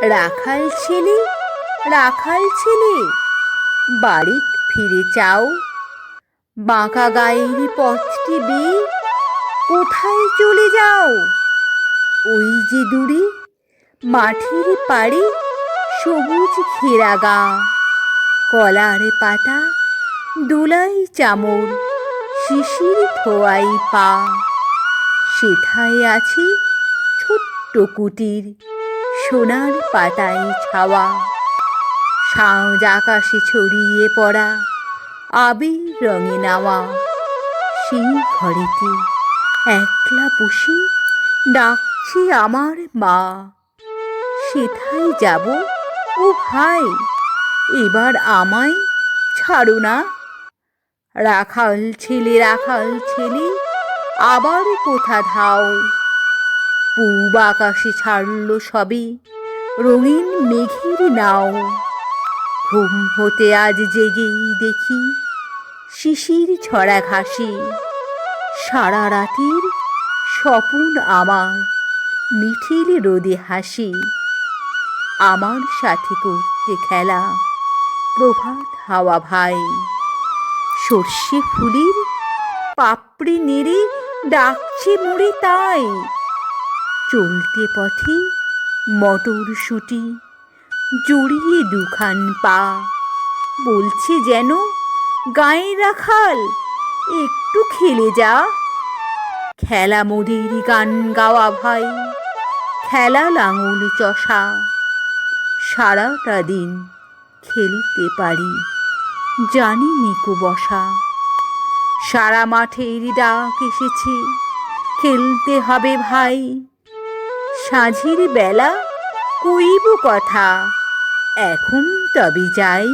রাখাল ছেলে, রাখাল ছেলে, বাড়ি ফিরে চাও। বাঁকা গায়ের পথটি বেয়ে কোথায় চলে যাও? ওই যে দূরে মাঠের পাড়ে সবুজ ঘেরা গা, কলার পাতা দোলাই চামর, শিশির ধোয়াই পা। সেথায় আছে ছোট্ট কুটির, সোনার পাতায় ছাওয়া। সাঁঝ আকাশে ছড়িয়ে পড়া আবির রঙে নাওয়া। সেই ঘরেতে একলা বসে ডাকছে আমার মা। সেথায় যাব ও ভাই, এবার আমায় ছাড়ো না। রাখাল ছেলে, রাখাল ছেলে, আবার কোথা ধাও? পূব আকাশে ছাড়ল সবে রঙিন মেঘের নাও। ঘুম হতে আজ জেগেই দেখি শিশির ঝরা ঘাসে সারা রাতের স্বপন আমার মিঠিল রোদে হাসি। আমার সাথে করতে খেলা প্রভাত হাওয়া ভাই, সর্ষে ফুলের পাপড়ি নেড়ে ডাকছে মোরে তাই। চলতে পথে মটরশুঁটি জড়িয়ে দুখান পা, বলছে যেন গায়ে রাখাল একটু খেলে যা। খেলা মোদের গান গাওয়া ভাই, খেলা লাঙল চষা। সারাটা দিন খেলতে পারি, জানি নিকো বসা। সারা মাঠের ডাক এসেছে, খেলতে হবে ভাই। সাঁঝের বেলা কইব কথা, এখন তবে যাই।